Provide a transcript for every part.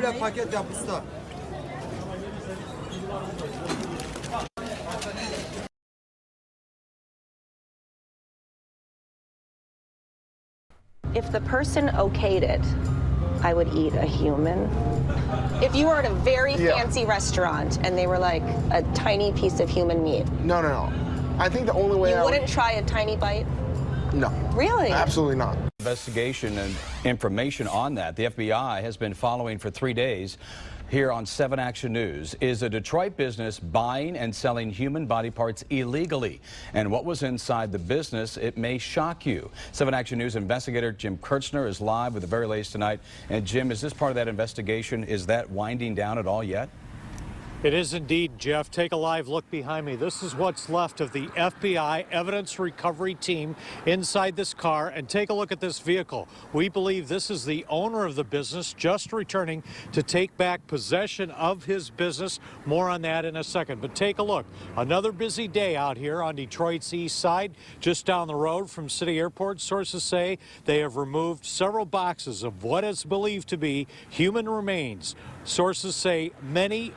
Komple paket yap usta. If the person okayed it, I would eat a human. If you were at a very fancy restaurant and they were like a tiny piece of human meat. No. I think the only way you wouldn't try a tiny bite? No. Really? Absolutely not. Investigation and information on that. The FBI has been following for 3 days. Here on 7 Action News, is a Detroit business buying and selling human body parts illegally? And what was inside the business? It may shock you. 7 Action News investigator Jim Kirchner is live with the very latest tonight. And Jim, is this part of that investigation? Is that winding down at all yet? It is indeed, Jeff. Take a live look behind me. This is what's left of the FBI evidence recovery team inside this car. And take a look at this vehicle. We believe this is the owner of the business just returning to take back possession of his business. More on that in a second. But take a look. Another busy day out here on Detroit's east side, just down the road from City Airport. Sources say they have removed several boxes of what is believed to be human remains. Sources say many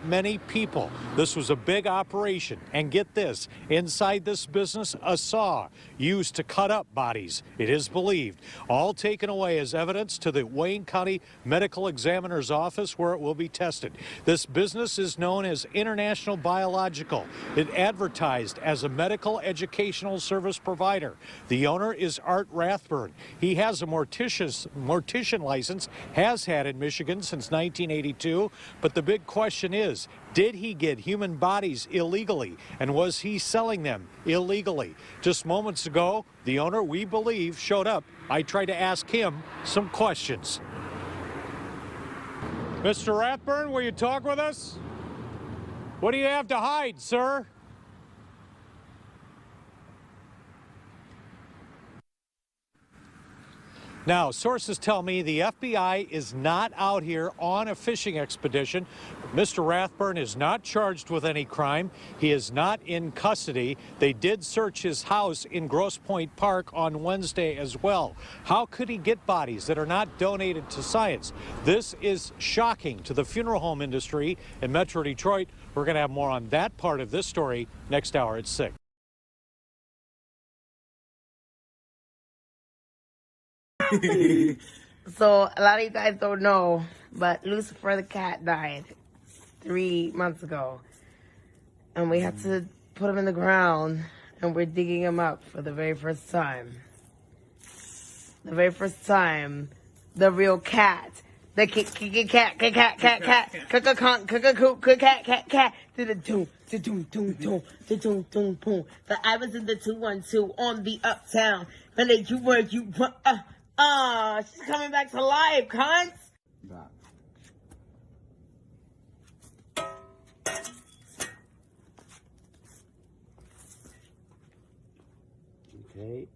people. This was a big operation. And get this, inside this business, a saw used to cut up bodies, it is believed. All taken away as evidence to the Wayne County Medical Examiner's Office, where it will be tested. This business is known as International Biological. It advertised as a medical educational service provider. The owner is Art Rathburn. He has a mortician license, has had in Michigan since 1982. But the big question is, did he get human bodies illegally? And was he selling them illegally? Just moments ago, the owner, we believe, showed up. I tried to ask him some questions. Mr. Rathburn, will you talk with us? What do you have to hide, sir? Now, sources tell me the FBI is not out here on a fishing expedition. Mr. Rathburn is not charged with any crime. He is not in custody. They did search his house in Grosse Pointe Park on Wednesday as well. How could he get bodies that are not donated to science? This is shocking to the funeral home industry in Metro Detroit. We're going to have more on that part of this story next hour at 6. So a lot of you guys don't know, but Lucifer the cat died 3 months ago, and we had to put him in the ground, and we're digging him up for the very first time. The very first time, the real cat, the cat, to the doom, to doom, doom, doom, to doom, doom, boom. But I was in the 212 on the uptown, and you were, she's coming back to life, cunts. Okay.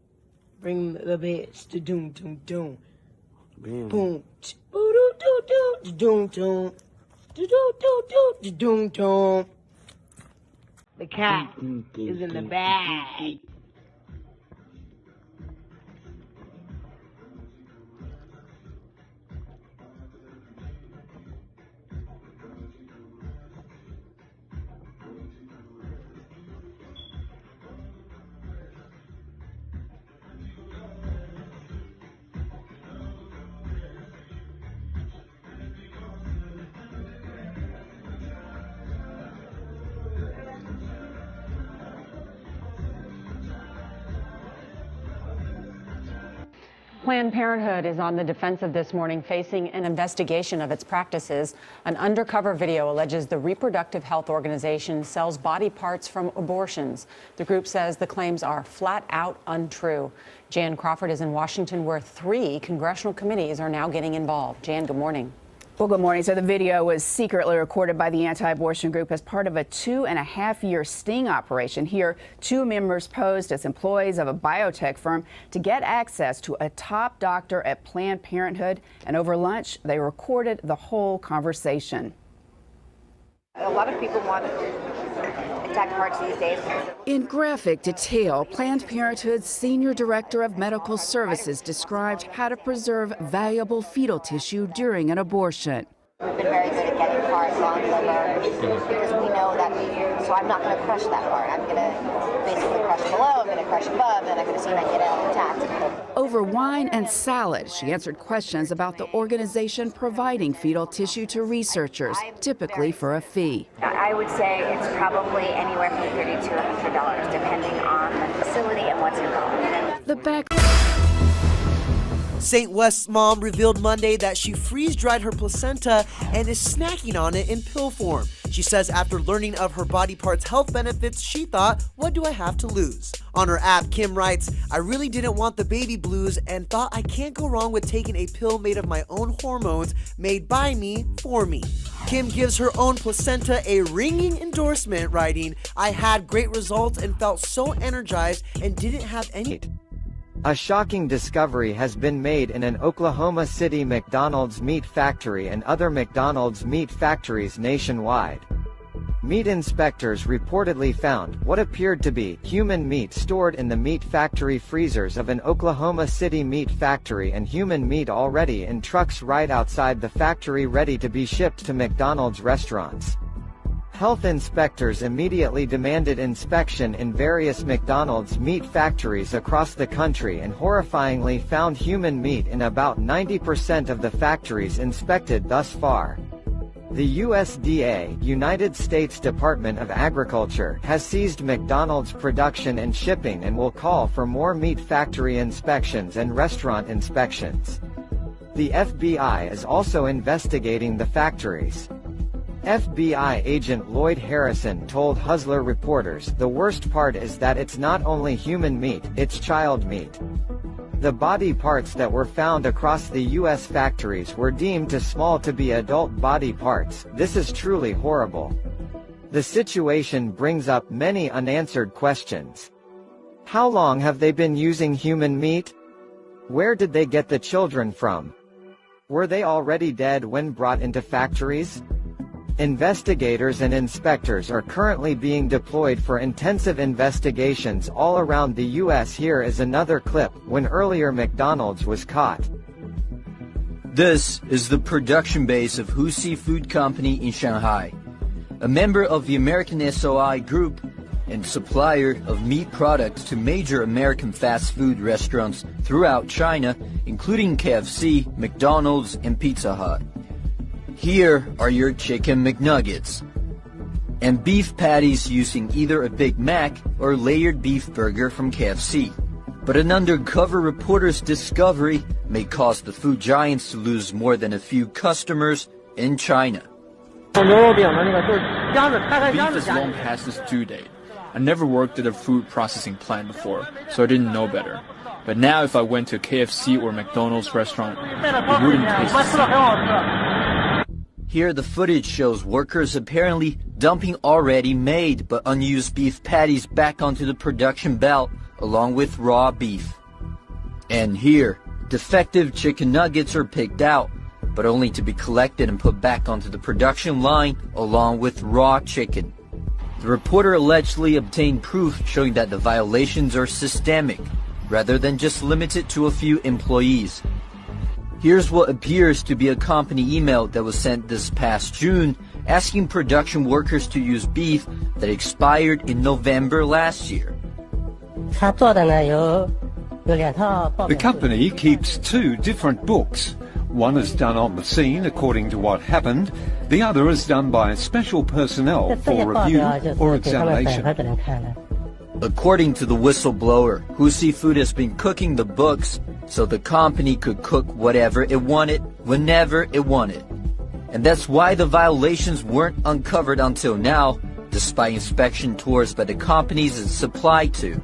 Bring the bitch to doom, doom, doom. Bam. Boom. Boo doo doo doo. Doom, doom. Doo doo doo doo. Doom, doom. The cat is in the bag. Planned Parenthood is on the defensive this morning, facing an investigation of its practices. An undercover video alleges the reproductive health organization sells body parts from abortions. The group says the claims are flat out untrue. Jan Crawford is in Washington, where 3 congressional committees are now getting involved. Jan, good morning. Well, good morning. So the video was secretly recorded by the anti-abortion group as part of a 2.5-year sting operation. Here, 2 members posed as employees of a biotech firm to get access to a top doctor at Planned Parenthood. And over lunch, they recorded the whole conversation. A lot of people want exact parts these days. In graphic detail, Planned Parenthood's Senior Director of Medical Services described how to preserve valuable fetal tissue during an abortion. We've been very good at getting parts on liver because we know that, so I'm not going to crush that part. I'm going to basically crush below, I'm going to crush above, and I'm going to see if I can get it out intact. Over wine and salad, she answered questions about the organization providing fetal tissue to researchers, typically for a fee. I would say it's probably anywhere from $30 to $100, depending on the facility and what's involved. The back. St. West's mom revealed Monday that she freeze-dried her placenta and is snacking on it in pill form. She says after learning of her body parts' health benefits, she thought, what do I have to lose? On her app, Kim writes, I really didn't want the baby blues and thought I can't go wrong with taking a pill made of my own hormones, made by me, for me. Kim gives her own placenta a ringing endorsement, writing, I had great results and felt so energized and didn't have any. A shocking discovery has been made in an Oklahoma City McDonald's meat factory and other McDonald's meat factories nationwide. Meat inspectors reportedly found what appeared to be human meat stored in the meat factory freezers of an Oklahoma City meat factory and human meat already in trucks right outside the factory ready to be shipped to McDonald's restaurants. Health inspectors immediately demanded inspection in various McDonald's meat factories across the country and horrifyingly found human meat in about 90% of the factories inspected thus far. The USDA, United States Department of Agriculture, has seized McDonald's production and shipping and will call for more meat factory inspections and restaurant inspections. The FBI is also investigating the factories. FBI agent Lloyd Harrison told Hustler reporters, the worst part is that it's not only human meat, it's child meat. The body parts that were found across the U.S. factories were deemed too small to be adult body parts. This is truly horrible. The situation brings up many unanswered questions. How long have they been using human meat? Where did they get the children from? Were they already dead when brought into factories? Investigators and inspectors are currently being deployed for intensive investigations all around the U.S. Here is another clip when earlier McDonald's was caught. This is the production base of Hu Seafood Company in Shanghai, a member of the American SOI Group and supplier of meat products to major American fast food restaurants throughout China, including KFC, McDonald's, and Pizza Hut. Here are your chicken McNuggets and beef patties using either a Big Mac or layered beef burger from KFC. But an undercover reporter's discovery may cause the food giants to lose more than a few customers in China. Beef is long past its due date. I never worked at a food processing plant before, so I didn't know better. But now if I went to a KFC or McDonald's restaurant, it wouldn't taste the same. Here the footage shows workers apparently dumping already made but unused beef patties back onto the production belt along with raw beef. And here, defective chicken nuggets are picked out, but only to be collected and put back onto the production line along with raw chicken. The reporter allegedly obtained proof showing that the violations are systemic, rather than just limited to a few employees. Here's what appears to be a company email that was sent this past June asking production workers to use beef that expired in November last year. The company keeps two different books. One is done on the scene according to what happened. The other is done by special personnel for review or examination. According to the whistleblower, Hu Seafood has been cooking the books so the company could cook whatever it wanted, whenever it wanted. And that's why the violations weren't uncovered until now, despite inspection tours by the companies it supplied to.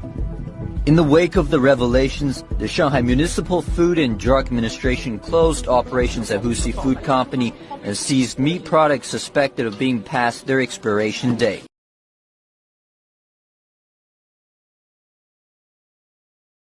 In the wake of the revelations, the Shanghai Municipal Food and Drug Administration closed operations at Hu Seafood Company and seized meat products suspected of being past their expiration date.